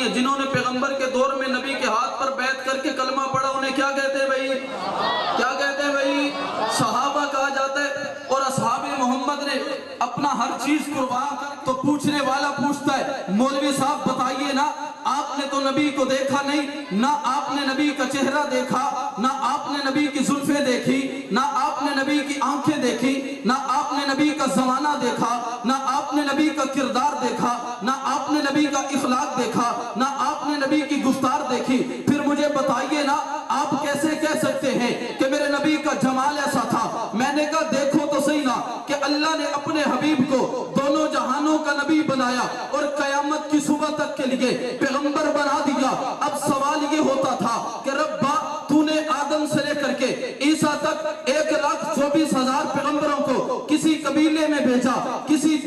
ہے، جنہوں نے پیغمبر کے دور میں نبی کے ہاتھ پر بیعت کر کے کلمہ پڑھا انہیں کیا کہتے ہیں بھائی؟ کیا کہتے ہیں بھائی؟ صحابہ کہا جاتا ہے۔ اور اصحاب محمد نے اپنا ہر چیز قربان کر، تو پوچھنے والا پوچھتا ہے مولوی صاحب بتائیے نا، آپ نے تو نبی کو دیکھا نہیں، نہ آپ نے نبی کا چہرہ دیکھا، نہ آپ نے نبی کی زلفیں دیکھی، نہ آپ نے نبی کی آنکھیں دیکھی، نہ آپ نے نبی کا زمانہ دیکھا، نہ آپ نے نبی کا کردار دیکھا، نہ آپ نے نبی کا اخلاق دیکھا، نہ آپ نے نبی کی گفتار دیکھی، پھر مجھے بتائیے نا آپ کیسے کہہ سکتے ہیں کہ میرے نبی کا جمال ایسا تھا؟ میں نے کہا دیکھو تو صحیح نا کہ اللہ نے اپنے حبیب کو دونوں جہانوں کا نبی بنایا اور قیامت کی صبح تک کے لیے پیغمبر بنا دیا۔ اب سوال یہ ہوتا تھا کہ ربا تو نے آدم سے لے کر کے عیسیٰ تک 1,24,000 پیغمبروں کو کسی قبیلے میں بھیجا، کسی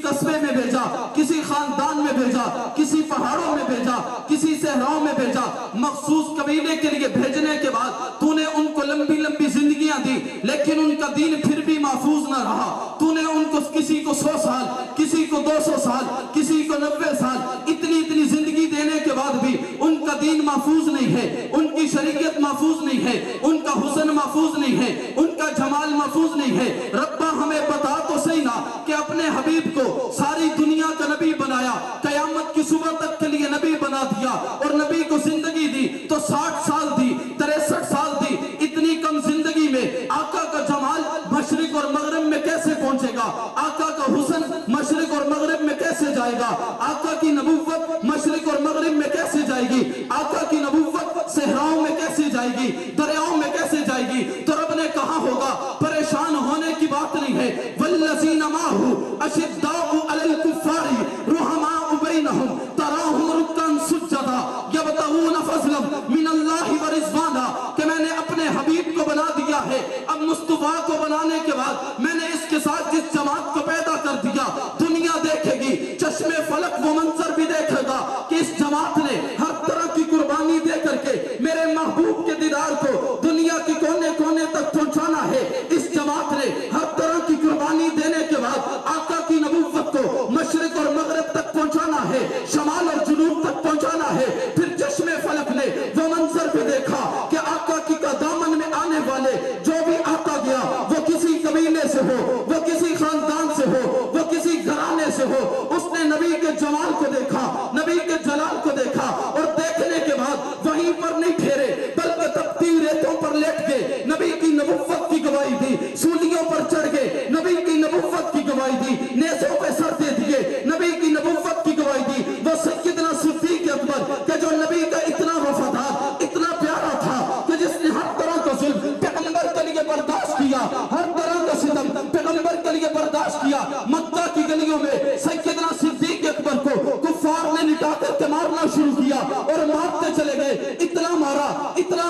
قصبے میں بھیجا، کسی خاندان میں بھیجا، کسی پہاڑوں میں بھیجا، کسی صحراؤں میں بھیجا، مخصوص قبیلے کے لیے بھیجنے کے بعد تو نے ان کو لمبی لمبی زندگیاں دی، لیکن ان کا دین پھر بھی محفوظ نہ رہا۔ تو نے ان کو کسی کو 100 سال، کسی کو 200 سال، کسی کو 90 سال، اتنی زندگی دینے کے بعد بھی ان کا دین محفوظ نہیں ہے، ان کی شریعت محفوظ نہیں ہے، ان کا حسن محفوظ نہیں ہے، ان کا جمال محفوظ نہیں ہے۔ ربا ہمیں بتا تو صحیح نا کہ اپنے حبیب کو ساری دنیا کا نبی بنایا، قیامت کی صبح تک کے لیے نبی بنا دیا، اور نبی کو زندگی دی تو 60 سال دی، 63 سال دی۔ اتنی کم زندگی میں آقا کا جمال مشرق اور مغرب میں کیسے پہنچے گا؟ آقا کا حسن مشرق اور مغرب میں کیسے جائے گا؟ آقا کی نبوت مشرق اور مغرب میں کیسے جائے گی؟ آقا کی نبوت صحراؤں میں کیسے جائے گی؟ دریاؤں میں کیسے جائے گی؟ تو رب نے کہا ہوگا، پریشان ہونے کی بات نہیں ہے۔ وَالَّذِينَ مَعَهُ أَشِدَّاءُ عَلَى الْكُفَّارِ رُحَمَاءُ بَيْنَهُمْ تَرَاهُمْ رُكَّعًا سُجَّدًا يَبْتَغُونَ فَضْلًا مِنَ اللَّهِ وَرِضْوَانًا کہ میں نے اپنے حبیب کو بنا دیا ہے۔ اب مصطفیٰ کو بنانے کے بعد میں نے اس کے ساتھ جس جماعت کو پیدا کر دیا، دنیا دیکھے گی، چشم فلک وہ منظر بھی دیکھے گا کہ اس جماعت نے ہر طرح کی قربانی دے کر کے میرے محبوب کے دیدار کو دنیا کی کونے کونے تک پہنچانا ہے۔ اس جماعت نے ہر طرح کی قربانی دینے کے بعد آقا کی نبوت کو مشرق اور مغرب تک پہنچانا ہے، شمال اور جنوب تک پہنچانا ہے۔ پھر چشم فلک نے وہ منظر بھی دیکھا کہ آقا کی دامن میں آنے والے جو بھی آتا گیا، وہ کسی قبیلے سے ہو، وہ کسی خاندان سے ہو، وہ کسی گھرانے سے ہو، اس نے نبی کے جمال کو دیکھا، نبی کے جلال کو دیکھا، اور دیکھنے کے بعد وہیں پر نہیں ٹھہرے بلکہ تپتی ریتوں پر لیٹ گئے، نبی کی نبوت کی گواہی دی، سولیوں پر چڑھ گئے، نبی کی نبوت کی گواہی دی، نیزوں پہ سر دے دیے، نبی کی نبوت کی گواہی دی۔ وہ سیدنا صدیق اکبر کہ جو نبی کا اتنا وفادار، اتنا پیارا تھا کہ جس نے ہر طرح کا ظلم پیغمبر کے لیے برداشت کیا، ہر طرح کا ستم پیغمبر کے لیے برداشت کیا۔ مکہ کی گلیوں میں سیدنا صدیق اکبر کو کفار نے لٹا کر کے مارنا شروع کیا اور مارتے چلے گئے، اتنا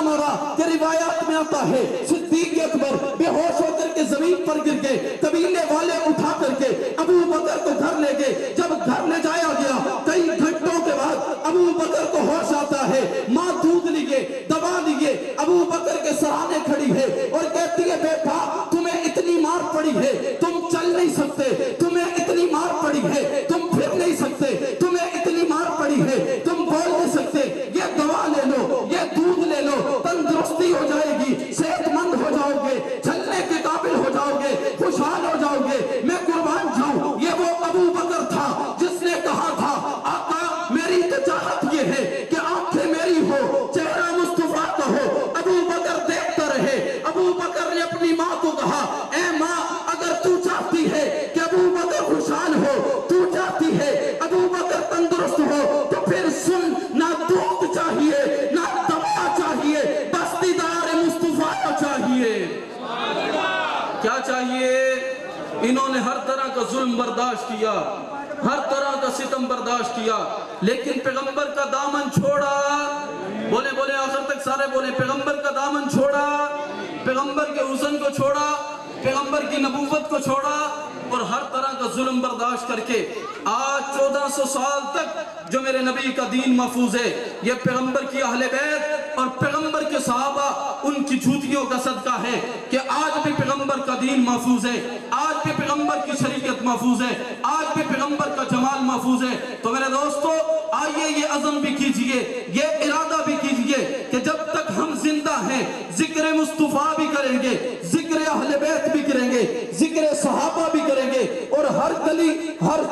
مارا کہ روایات میں آتا ہے صدیق اکبر بے ہوش ہو کر کے زمین پر گر گئے، قبیلے والے اٹھا کر کے ابو بکر کو گھر لے گئے۔ جب گھر لے جایا گیا کئی گھنٹوں کے بعد ابو بکر کو ہوش آتا ہے، ماں دودھ لیے، دوا لیے، ابو بکر کے سرانے کھڑی ہے اور کہتی ہے بیٹا تمہیں اتنی مار پڑی ہے، تم چل نہیں سکتے، تمہیں اتنی مار پڑی ہے، تم پھر نہیں سکتے، تمہیں اتنی مار پڑی ہے، تم بول نہیں سکتے، یہ دوا لے لو، یہ دودھ لے لو، تندرستی ہو جائے گی، صحت مند ہو جاؤ گے، چلنے کے قابل ہو جاؤ گے، خوشحال ہو جاؤ گے، میں قربان جاؤں۔ یہ وہ ابو بکر تھا جس نے کہا تھا آقا میری تو چاہت یہ ہے کہ آنکھیں میری ہو، چہرہ مصطفیٰ کا ہو۔ ابو بکر دیکھتا رہے۔ ابو بکر نے اپنی ماں کو کہا اے ماں اگر تو چاہتی ہے کہ ابو بکر خوشحال ہو، تو چاہتی ہے ابو بکر تندرست ہو، تو پھر سن، نہ دودھ چاہیے نہ دوا چاہیے، بس دیدار مصطفیٰ چاہیے۔ کیا چاہیے؟ انہوں نے ہر طرح کا ظلم برداشت کیا، ہر طرح کا ستم برداشت کیا، لیکن پیغمبر کا دامن چھوڑا۔ بولے آخر تک سارے بولے، پیغمبر کا دامن چھوڑا، پیغمبر کے حسن کو چھوڑا، پیغمبر کی نبوت کو چھوڑا، اور ہر طرح کا ظلم برداشت کر کے آج 1400 سال تک جو میرے نبی کا دین محفوظ ہے۔ یہ پیغمبر کی اہل بیت اور پیغمبر کے صحابہ ان کی جھوٹیوں کا صدقہ ہے کہ آج بھی پیغمبر کا دین محفوظ ہے، آج بھی پیغمبر کی شریعت محفوظ ہے، آج بھی پیغمبر کا جمال محفوظ ہے۔ تو میرے دوستو آئیے یہ عزم بھی کیجئے، یہ ارادہ بھی کیجئے کہ جب تک ہم زندہ ہیں ذکر مصطفیٰ بھی کریں گے، ذکر اہل بیت بھی کریں گے، ذکر صحابہ بھی کریں گے، اور ہر گلی ہر